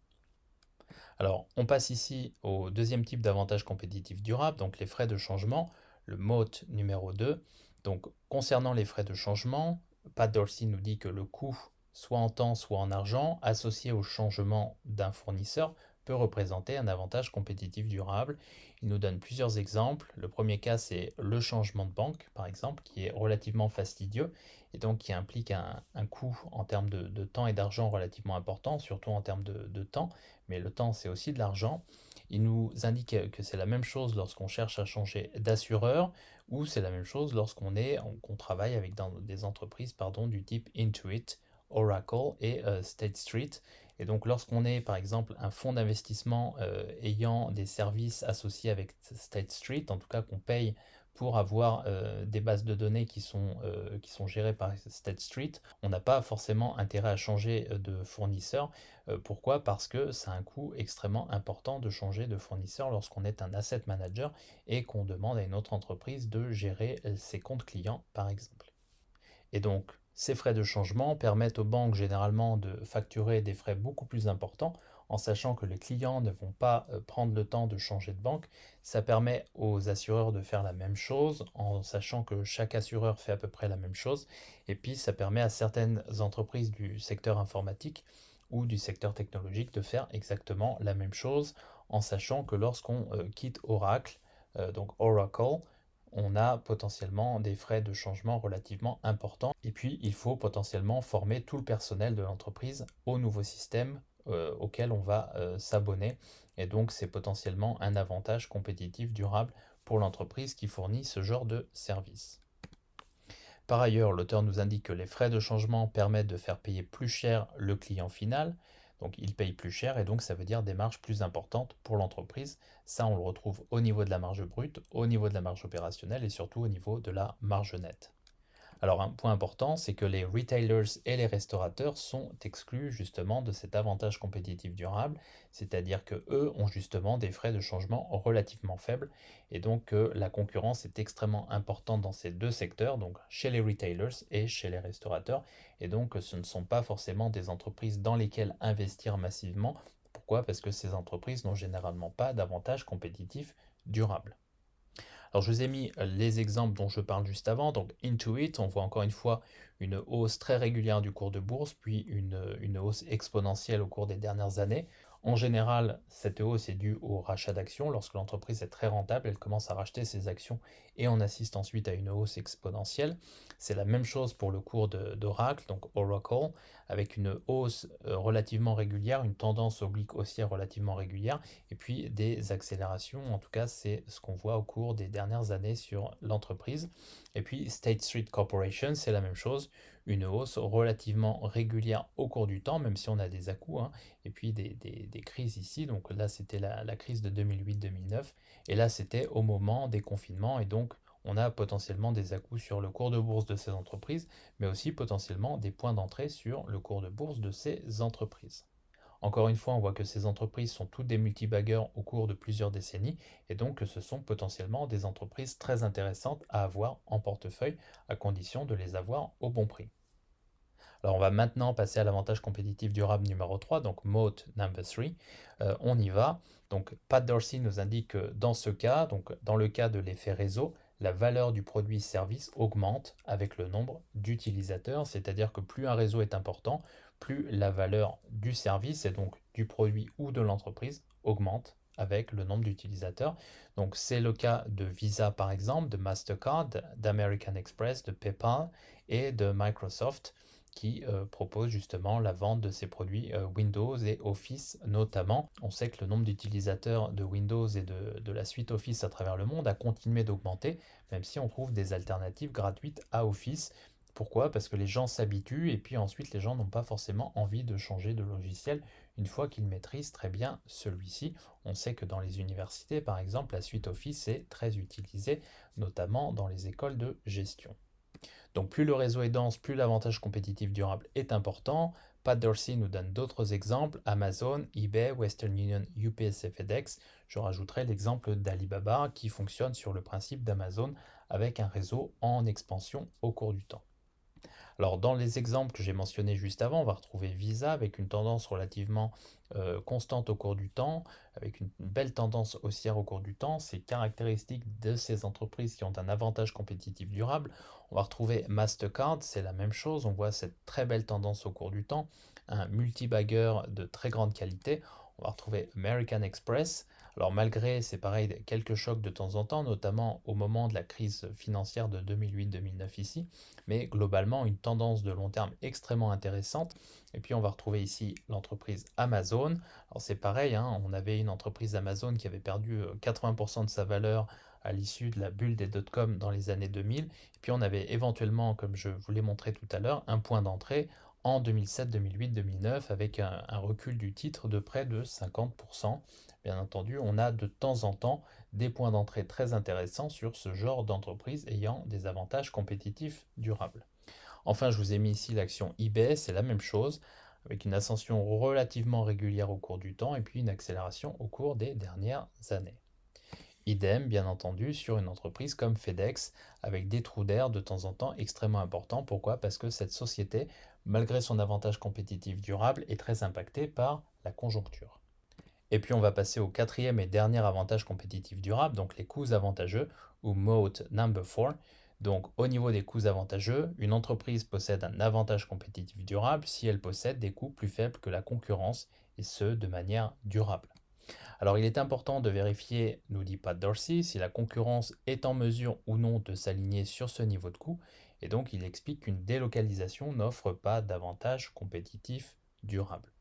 Alors, on passe ici au deuxième type d'avantage compétitif durable, donc les frais de changement, le MOAT numéro 2. Donc, concernant les frais de changement, Pat Dorsey nous dit que le coût, soit en temps, soit en argent, associé au changement d'un fournisseur, peut représenter un avantage compétitif durable. Il nous donne plusieurs exemples. Le premier cas, c'est le changement de banque, par exemple, qui est relativement fastidieux et donc qui implique un coût en termes de temps et d'argent relativement important, surtout en termes de temps, mais le temps, c'est aussi de l'argent. Il nous indique que c'est la même chose lorsqu'on cherche à changer d'assureur ou c'est la même chose qu'on travaille avec des entreprises du type Intuit, Oracle et State Street. Et donc lorsqu'on est par exemple un fonds d'investissement ayant des services associés avec State Street, en tout cas qu'on paye pour avoir des bases de données qui sont gérées par State Street, on n'a pas forcément intérêt à changer de fournisseur. Pourquoi? Parce que c'est un coût extrêmement important de changer de fournisseur lorsqu'on est un asset manager et qu'on demande à une autre entreprise de gérer ses comptes clients, par exemple. Et donc, ces frais de changement permettent aux banques généralement de facturer des frais beaucoup plus importants en sachant que les clients ne vont pas prendre le temps de changer de banque. Ça permet aux assureurs de faire la même chose en sachant que chaque assureur fait à peu près la même chose. Et puis, ça permet à certaines entreprises du secteur informatique ou du secteur technologique de faire exactement la même chose, en sachant que lorsqu'on quitte Oracle, donc Oracle, on a potentiellement des frais de changement relativement importants. Et puis, il faut potentiellement former tout le personnel de l'entreprise au nouveau système auquel on va s'abonner. Et donc, c'est potentiellement un avantage compétitif durable pour l'entreprise qui fournit ce genre de service. Par ailleurs, l'auteur nous indique que les frais de changement permettent de faire payer plus cher le client final. Donc il paye plus cher et donc ça veut dire des marges plus importantes pour l'entreprise. Ça, on le retrouve au niveau de la marge brute, au niveau de la marge opérationnelle et surtout au niveau de la marge nette. Alors un point important, c'est que les retailers et les restaurateurs sont exclus justement de cet avantage compétitif durable, c'est-à-dire que eux ont justement des frais de changement relativement faibles et donc la concurrence est extrêmement importante dans ces deux secteurs, donc chez les retailers et chez les restaurateurs, et donc ce ne sont pas forcément des entreprises dans lesquelles investir massivement. Pourquoi? Parce que ces entreprises n'ont généralement pas d'avantage compétitif durable. Alors je vous ai mis les exemples dont je parle juste avant. Donc Intuit, on voit encore une fois une hausse très régulière du cours de bourse, puis une hausse exponentielle au cours des dernières années. En général, cette hausse est due au rachat d'actions. Lorsque l'entreprise est très rentable, elle commence à racheter ses actions et on assiste ensuite à une hausse exponentielle. C'est la même chose pour le cours d'Oracle, donc Oracle, avec une hausse relativement régulière, une tendance oblique haussière relativement régulière, et puis des accélérations. En tout cas, c'est ce qu'on voit au cours des dernières années sur l'entreprise. Et puis State Street Corporation, c'est la même chose, une hausse relativement régulière au cours du temps, même si on a des à-coups, hein, et puis des crises ici. Donc là, c'était la crise de 2008-2009, et là, c'était au moment des confinements, et donc on a potentiellement des à-coups sur le cours de bourse de ces entreprises, mais aussi potentiellement des points d'entrée sur le cours de bourse de ces entreprises. Encore une fois, on voit que ces entreprises sont toutes des multibaggeurs au cours de plusieurs décennies et donc que ce sont potentiellement des entreprises très intéressantes à avoir en portefeuille à condition de les avoir au bon prix. Alors on va maintenant passer à l'avantage compétitif durable numéro 3, donc Moat number 3. On y va. Donc Pat Dorsey nous indique que dans ce cas, donc dans le cas de l'effet réseau, la valeur du produit-service augmente avec le nombre d'utilisateurs, c'est-à-dire que plus un réseau est important, plus la valeur du service et donc du produit ou de l'entreprise augmente avec le nombre d'utilisateurs. Donc c'est le cas de Visa par exemple, de Mastercard, d'American Express, de PayPal et de Microsoft qui propose justement la vente de ces produits Windows et Office notamment. On sait que le nombre d'utilisateurs de Windows et de la suite Office à travers le monde a continué d'augmenter, même si on trouve des alternatives gratuites à Office. Pourquoi? Parce que les gens s'habituent et puis ensuite les gens n'ont pas forcément envie de changer de logiciel une fois qu'ils maîtrisent très bien celui-ci. On sait que dans les universités, par exemple, la suite Office est très utilisée, notamment dans les écoles de gestion. Donc plus le réseau est dense, plus l'avantage compétitif durable est important. Pat Dorsey nous donne d'autres exemples, Amazon, eBay, Western Union, UPS et FedEx. Je rajouterai l'exemple d'Alibaba qui fonctionne sur le principe d'Amazon avec un réseau en expansion au cours du temps. Alors, dans les exemples que j'ai mentionnés juste avant, on va retrouver Visa avec une tendance relativement constante au cours du temps, avec une belle tendance haussière au cours du temps. C'est caractéristique de ces entreprises qui ont un avantage compétitif durable. On va retrouver Mastercard, c'est la même chose. On voit cette très belle tendance au cours du temps, un multibagger de très grande qualité. On va retrouver American Express. Alors malgré, c'est pareil, quelques chocs de temps en temps, notamment au moment de la crise financière de 2008-2009 ici, mais globalement une tendance de long terme extrêmement intéressante. Et puis on va retrouver ici l'entreprise Amazon. Alors c'est pareil, hein, on avait une entreprise Amazon qui avait perdu 80% de sa valeur à l'issue de la bulle des dot-com dans les années 2000. Et puis on avait éventuellement, comme je vous l'ai montré tout à l'heure, un point d'entrée en 2007, 2008, 2009 avec un recul du titre de près de 50%. Bien entendu, on a de temps en temps des points d'entrée très intéressants sur ce genre d'entreprise ayant des avantages compétitifs durables. Enfin, je vous ai mis ici l'action eBay, c'est la même chose, avec une ascension relativement régulière au cours du temps et puis une accélération au cours des dernières années. Idem, bien entendu, sur une entreprise comme FedEx, avec des trous d'air de temps en temps extrêmement importants. Pourquoi? Parce que cette société, malgré son avantage compétitif durable, est très impactée par la conjoncture. Et puis on va passer au quatrième et dernier avantage compétitif durable, donc les coûts avantageux, ou Moat number 4. Donc, au niveau des coûts avantageux, une entreprise possède un avantage compétitif durable si elle possède des coûts plus faibles que la concurrence, et ce, de manière durable. Alors, il est important de vérifier, nous dit Pat Dorsey, si la concurrence est en mesure ou non de s'aligner sur ce niveau de coût, et donc il explique qu'une délocalisation n'offre pas d'avantage compétitif durable.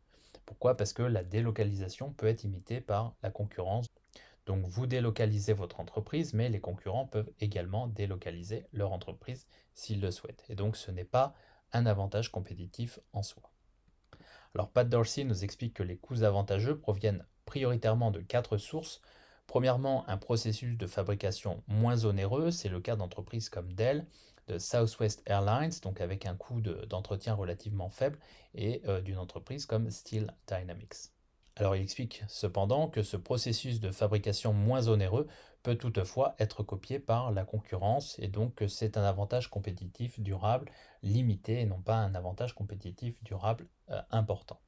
Pourquoi? Parce que la délocalisation peut être imitée par la concurrence. Donc vous délocalisez votre entreprise, mais les concurrents peuvent également délocaliser leur entreprise s'ils le souhaitent. Et donc ce n'est pas un avantage compétitif en soi. Alors Pat Dorsey nous explique que les coûts avantageux proviennent prioritairement de quatre sources. Premièrement, un processus de fabrication moins onéreux, c'est le cas d'entreprises comme Dell, de Southwest Airlines, donc avec un coût d'entretien relativement faible, et d'une entreprise comme Steel Dynamics. Alors il explique cependant que ce processus de fabrication moins onéreux peut toutefois être copié par la concurrence et donc que c'est un avantage compétitif durable limité et non pas un avantage compétitif durable important.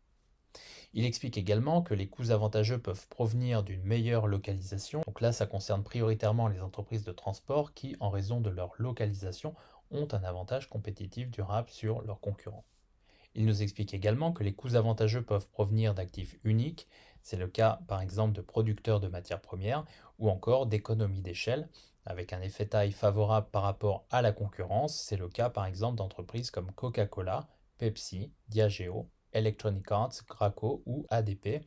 Il explique également que les coûts avantageux peuvent provenir d'une meilleure localisation. Donc là, ça concerne prioritairement les entreprises de transport qui, en raison de leur localisation, ont un avantage compétitif durable sur leurs concurrents. Il nous explique également que les coûts avantageux peuvent provenir d'actifs uniques, c'est le cas par exemple de producteurs de matières premières ou encore d'économies d'échelle, avec un effet taille favorable par rapport à la concurrence, c'est le cas par exemple d'entreprises comme Coca-Cola, Pepsi, Diageo, Electronic Arts, Graco ou ADP.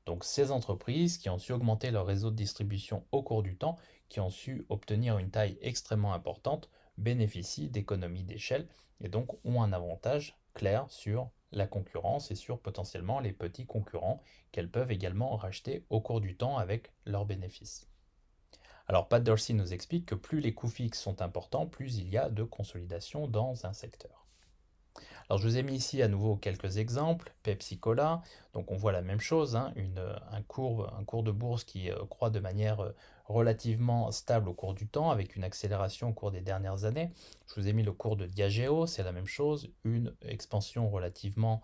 Donc ces entreprises qui ont su augmenter leur réseau de distribution au cours du temps, qui ont su obtenir une taille extrêmement importante, bénéficient d'économies d'échelle et donc ont un avantage clair sur la concurrence et sur potentiellement les petits concurrents qu'elles peuvent également racheter au cours du temps avec leurs bénéfices. Alors Pat Dorsey nous explique que plus les coûts fixes sont importants, plus il y a de consolidation dans un secteur. Alors je vous ai mis ici à nouveau quelques exemples. Pepsi Cola, donc on voit la même chose, hein, un cours de bourse qui croît de manière relativement stable au cours du temps, avec une accélération au cours des dernières années. Je vous ai mis le cours de Diageo, c'est la même chose, une expansion relativement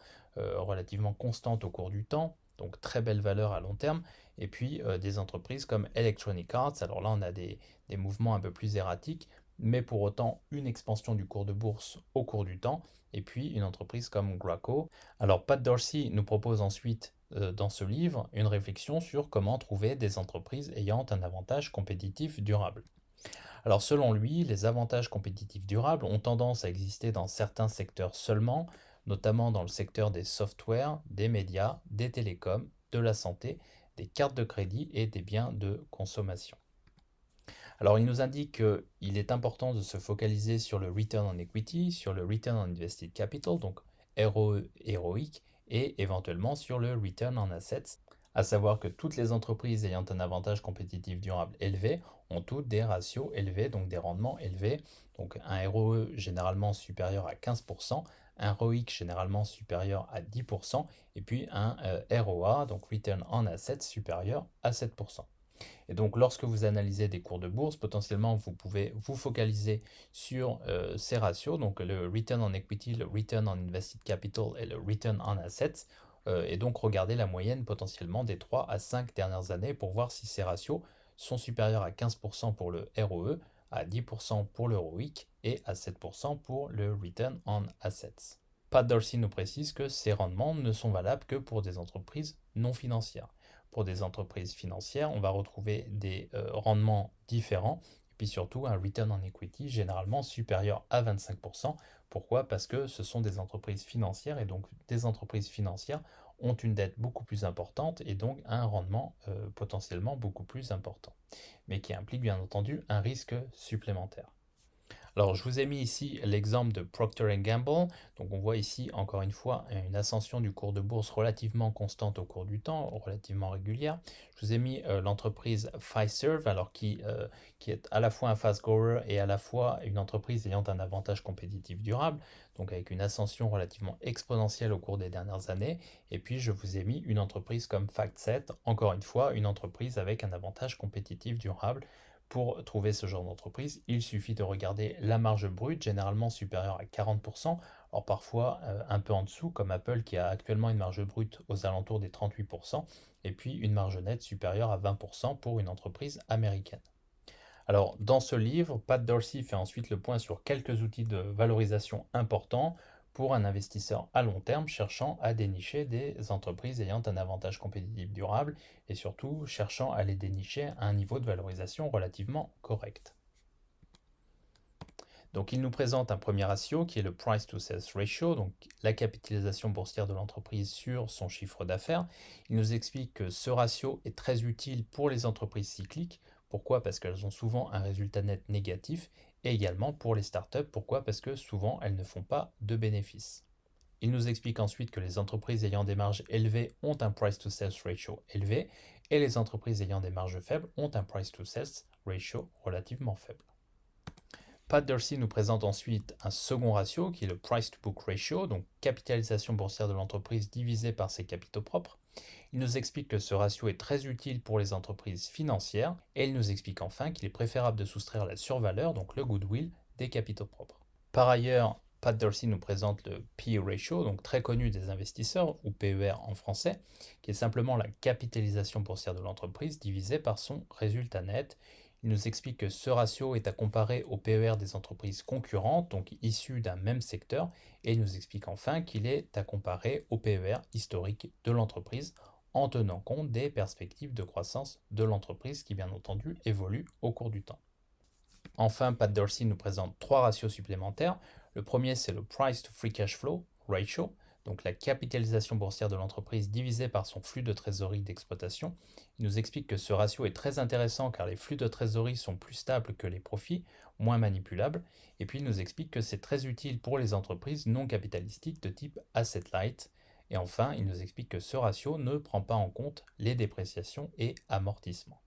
constante au cours du temps, donc très belle valeur à long terme. Et puis des entreprises comme Electronic Arts, alors là on a des mouvements un peu plus erratiques, mais pour autant une expansion du cours de bourse au cours du temps et puis une entreprise comme Graco. Alors Pat Dorsey nous propose ensuite dans ce livre une réflexion sur comment trouver des entreprises ayant un avantage compétitif durable. Alors selon lui, les avantages compétitifs durables ont tendance à exister dans certains secteurs seulement, notamment dans le secteur des softwares, des médias, des télécoms, de la santé, des cartes de crédit et des biens de consommation. Alors, il nous indique qu'il est important de se focaliser sur le return on equity, sur le return on invested capital, donc ROE héroïque, et éventuellement sur le return on assets, à savoir que toutes les entreprises ayant un avantage compétitif durable élevé ont toutes des ratios élevés, donc des rendements élevés, donc un ROE généralement supérieur à 15%, un ROIC généralement supérieur à 10%, et puis un ROA, donc return on assets, supérieur à 7%. Et donc, lorsque vous analysez des cours de bourse, potentiellement, vous pouvez vous focaliser sur ces ratios, donc le return on equity, le return on invested capital et le return on assets, et donc regarder la moyenne potentiellement des 3 à 5 dernières années pour voir si ces ratios sont supérieurs à 15% pour le ROE, à 10% pour le ROIC et à 7% pour le return on assets. Pat Dorsey nous précise que ces rendements ne sont valables que pour des entreprises non financières. Pour des entreprises financières, on va retrouver des rendements différents et puis surtout un return on equity généralement supérieur à 25%. Pourquoi? Parce que ce sont des entreprises financières et donc des entreprises financières ont une dette beaucoup plus importante et donc un rendement potentiellement beaucoup plus important, mais qui implique bien entendu un risque supplémentaire. Alors, je vous ai mis ici l'exemple de Procter Gamble. Donc, on voit ici encore une fois une ascension du cours de bourse relativement constante au cours du temps, relativement régulière. Je vous ai mis l'entreprise Fiserv, alors qui est à la fois un fast grower et à la fois une entreprise ayant un avantage compétitif durable, donc avec une ascension relativement exponentielle au cours des dernières années. Et puis, je vous ai mis une entreprise comme FactSet, encore une fois, une entreprise avec un avantage compétitif durable. Pour trouver ce genre d'entreprise, il suffit de regarder la marge brute, généralement supérieure à 40%, or parfois un peu en dessous, comme Apple qui a actuellement une marge brute aux alentours des 38%, et puis une marge nette supérieure à 20% pour une entreprise américaine. Alors, dans ce livre, Pat Dorsey fait ensuite le point sur quelques outils de valorisation importants pour un investisseur à long terme cherchant à dénicher des entreprises ayant un avantage compétitif durable et surtout cherchant à les dénicher à un niveau de valorisation relativement correct. Donc il nous présente un premier ratio qui est le price to sales ratio, donc la capitalisation boursière de l'entreprise sur son chiffre d'affaires. Il nous explique que ce ratio est très utile pour les entreprises cycliques. Pourquoi? Parce qu'elles ont souvent un résultat net négatif et également pour les startups. Pourquoi? Parce que souvent elles ne font pas de bénéfices. Il nous explique ensuite que les entreprises ayant des marges élevées ont un price to sales ratio élevé et les entreprises ayant des marges faibles ont un price to sales ratio relativement faible. Pat Dorsey nous présente ensuite un second ratio qui est le price to book ratio, donc capitalisation boursière de l'entreprise divisée par ses capitaux propres. Il nous explique que ce ratio est très utile pour les entreprises financières et il nous explique enfin qu'il est préférable de soustraire la survaleur, donc le goodwill, des capitaux propres. Par ailleurs, Pat Dorsey nous présente le PE ratio, donc très connu des investisseurs, ou PER en français, qui est simplement la capitalisation boursière de l'entreprise divisée par son résultat net. Il nous explique que ce ratio est à comparer au PER des entreprises concurrentes, donc issues d'un même secteur, et il nous explique enfin qu'il est à comparer au PER historique de l'entreprise en tenant compte des perspectives de croissance de l'entreprise qui bien entendu évoluent au cours du temps. Enfin, Pat Dorsey nous présente trois ratios supplémentaires. Le premier, c'est le price to free cash flow ratio, donc la capitalisation boursière de l'entreprise divisée par son flux de trésorerie d'exploitation. Il nous explique que ce ratio est très intéressant car les flux de trésorerie sont plus stables que les profits, moins manipulables. Et puis il nous explique que c'est très utile pour les entreprises non capitalistiques de type asset light. Et enfin, il nous explique que ce ratio ne prend pas en compte les dépréciations et amortissements.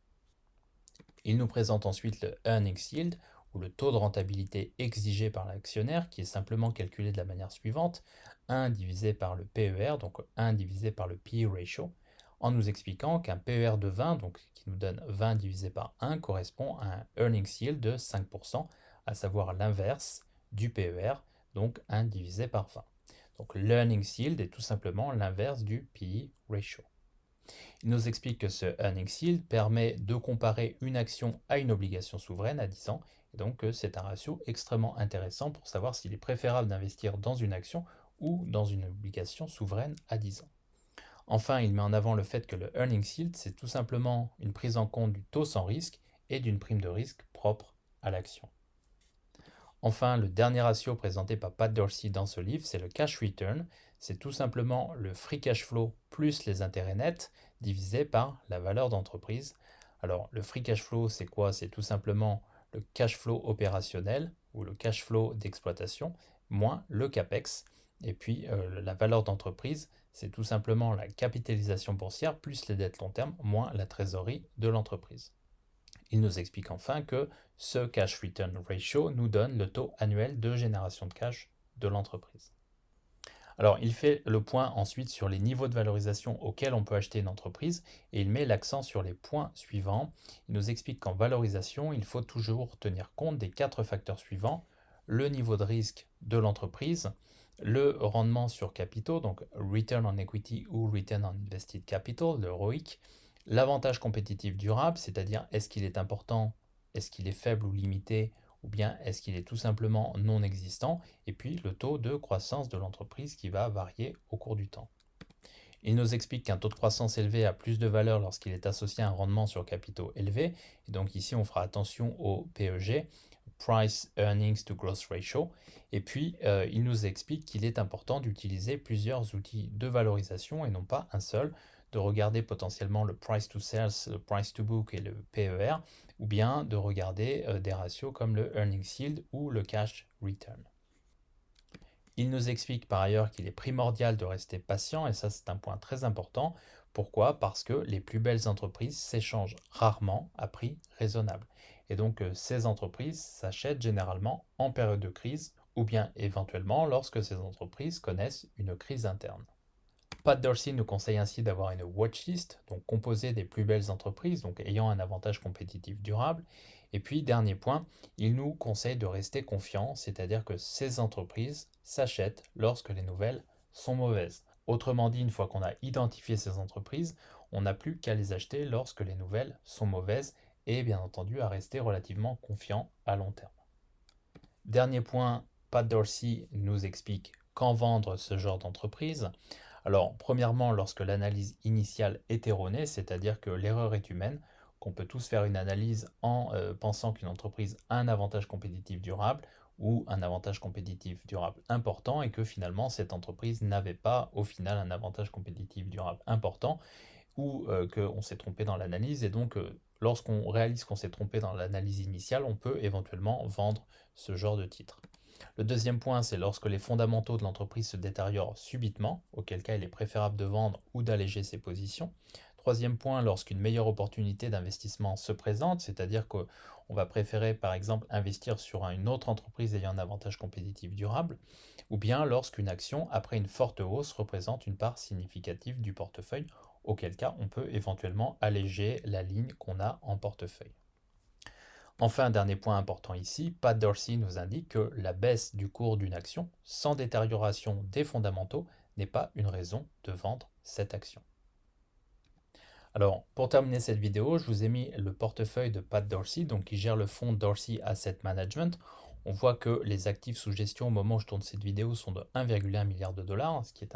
Il nous présente ensuite le earnings yield, ou le taux de rentabilité exigé par l'actionnaire, qui est simplement calculé de la manière suivante, 1 divisé par le PER, donc 1 divisé par le PE ratio, en nous expliquant qu'un PER de 20, donc qui nous donne 20 divisé par 1, correspond à un earnings yield de 5%, à savoir l'inverse du PER, donc 1 divisé par 20. Donc l'earnings yield est tout simplement l'inverse du PE ratio. Il nous explique que ce earnings yield permet de comparer une action à une obligation souveraine à 10 ans, et donc c'est un ratio extrêmement intéressant pour savoir s'il est préférable d'investir dans une action ou dans une obligation souveraine à 10 ans. Enfin, il met en avant le fait que le earnings yield, c'est tout simplement une prise en compte du taux sans risque et d'une prime de risque propre à l'action. Enfin, le dernier ratio présenté par Pat Dorsey dans ce livre, c'est le cash return. C'est tout simplement le free cash flow plus les intérêts nets divisé par la valeur d'entreprise. Alors, le free cash flow, c'est quoi? C'est tout simplement le cash flow opérationnel ou le cash flow d'exploitation moins le CAPEX. Et puis, la valeur d'entreprise, c'est tout simplement la capitalisation boursière plus les dettes long terme moins la trésorerie de l'entreprise. Il nous explique enfin que ce cash return ratio nous donne le taux annuel de génération de cash de l'entreprise. Alors, il fait le point ensuite sur les niveaux de valorisation auxquels on peut acheter une entreprise et il met l'accent sur les points suivants. Il nous explique qu'en valorisation, il faut toujours tenir compte des 4 facteurs suivants: le niveau de risque de l'entreprise, le rendement sur capitaux, donc return on equity ou return on invested capital, le ROIC, l'avantage compétitif durable, c'est-à-dire est-ce qu'il est important, est-ce qu'il est faible ou limité, ou bien est-ce qu'il est tout simplement non existant, et puis le taux de croissance de l'entreprise qui va varier au cours du temps. Il nous explique qu'un taux de croissance élevé a plus de valeur lorsqu'il est associé à un rendement sur capitaux élevé, et donc ici on fera attention au PEG, Price Earnings to Growth Ratio, et puis il nous explique qu'il est important d'utiliser plusieurs outils de valorisation et non pas un seul, de regarder potentiellement le price to sales, le price to book et le PER, ou bien de regarder des ratios comme le earnings yield ou le cash return. Il nous explique par ailleurs qu'il est primordial de rester patient, et ça c'est un point très important. Pourquoi? Parce que les plus belles entreprises s'échangent rarement à prix raisonnable. Et donc ces entreprises s'achètent généralement en période de crise ou bien éventuellement lorsque ces entreprises connaissent une crise interne. Pat Dorsey nous conseille ainsi d'avoir une watchlist, donc composée des plus belles entreprises, donc ayant un avantage compétitif durable. Et puis, dernier point, il nous conseille de rester confiant, c'est-à-dire que ces entreprises s'achètent lorsque les nouvelles sont mauvaises. Autrement dit, une fois qu'on a identifié ces entreprises, on n'a plus qu'à les acheter lorsque les nouvelles sont mauvaises et bien entendu à rester relativement confiant à long terme. Dernier point, Pat Dorsey nous explique quand vendre ce genre d'entreprise. Alors, premièrement, lorsque l'analyse initiale est erronée, c'est-à-dire que l'erreur est humaine, qu'on peut tous faire une analyse en pensant qu'une entreprise a un avantage compétitif durable ou un avantage compétitif durable important et que finalement cette entreprise n'avait pas au final un avantage compétitif durable important ou qu'on s'est trompé dans l'analyse et donc lorsqu'on réalise qu'on s'est trompé dans l'analyse initiale, on peut éventuellement vendre ce genre de titre. Le deuxième point, c'est lorsque les fondamentaux de l'entreprise se détériorent subitement, auquel cas il est préférable de vendre ou d'alléger ses positions. Troisième point, lorsqu'une meilleure opportunité d'investissement se présente, c'est-à-dire qu'on va préférer par exemple investir sur une autre entreprise ayant un avantage compétitif durable, ou bien lorsqu'une action, après une forte hausse, représente une part significative du portefeuille, auquel cas on peut éventuellement alléger la ligne qu'on a en portefeuille. Enfin, un dernier point important ici, Pat Dorsey nous indique que la baisse du cours d'une action sans détérioration des fondamentaux n'est pas une raison de vendre cette action. Alors, pour terminer cette vidéo, je vous ai mis le portefeuille de Pat Dorsey, donc qui gère le fonds Dorsey Asset Management. On voit que les actifs sous gestion au moment où je tourne cette vidéo sont de 1,1 milliard de dollars, ce qui est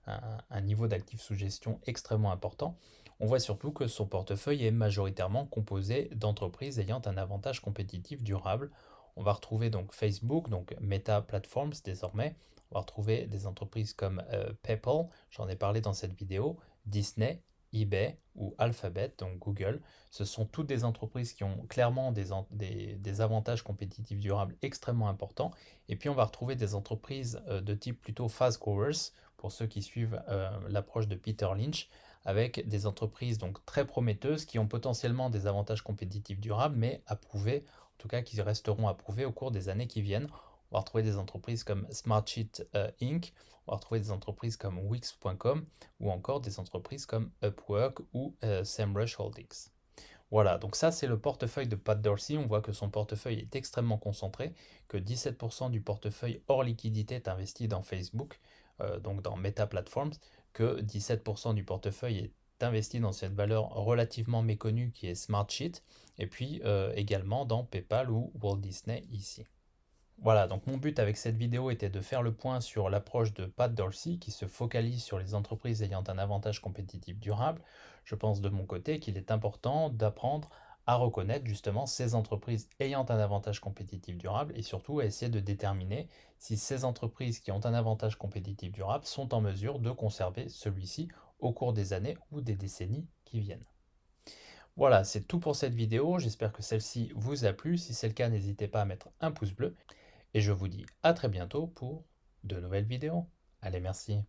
un niveau d'actifs sous gestion extrêmement important. On voit surtout que son portefeuille est majoritairement composé d'entreprises ayant un avantage compétitif durable. On va retrouver donc Facebook, donc Meta Platforms désormais. On va retrouver des entreprises comme PayPal, j'en ai parlé dans cette vidéo, Disney, eBay ou Alphabet, donc Google. Ce sont toutes des entreprises qui ont clairement des avantages compétitifs durables extrêmement importants. Et puis on va retrouver des entreprises de type plutôt fast growers, pour ceux qui suivent l'approche de Peter Lynch, avec des entreprises donc très prometteuses qui ont potentiellement des avantages compétitifs durables, mais à prouver, en tout cas qui resteront à prouver au cours des années qui viennent. On va retrouver des entreprises comme Smartsheet Inc., on va retrouver des entreprises comme Wix.com ou encore des entreprises comme Upwork ou SEMrush Holdings. Voilà, donc ça c'est le portefeuille de Pat Dorsey. On voit que son portefeuille est extrêmement concentré, que 17% du portefeuille hors liquidité est investi dans Facebook, donc dans Meta Platforms, que 17% du portefeuille est investi dans cette valeur relativement méconnue qui est Smartsheet, et puis également dans PayPal ou Walt Disney ici. Voilà, donc mon but avec cette vidéo était de faire le point sur l'approche de Pat Dorsey qui se focalise sur les entreprises ayant un avantage compétitif durable. Je pense de mon côté qu'il est important d'apprendre à reconnaître justement ces entreprises ayant un avantage compétitif durable et surtout à essayer de déterminer si ces entreprises qui ont un avantage compétitif durable sont en mesure de conserver celui-ci au cours des années ou des décennies qui viennent. Voilà, c'est tout pour cette vidéo. J'espère que celle-ci vous a plu. Si c'est le cas, n'hésitez pas à mettre un pouce bleu. Et je vous dis à très bientôt pour de nouvelles vidéos. Allez, merci.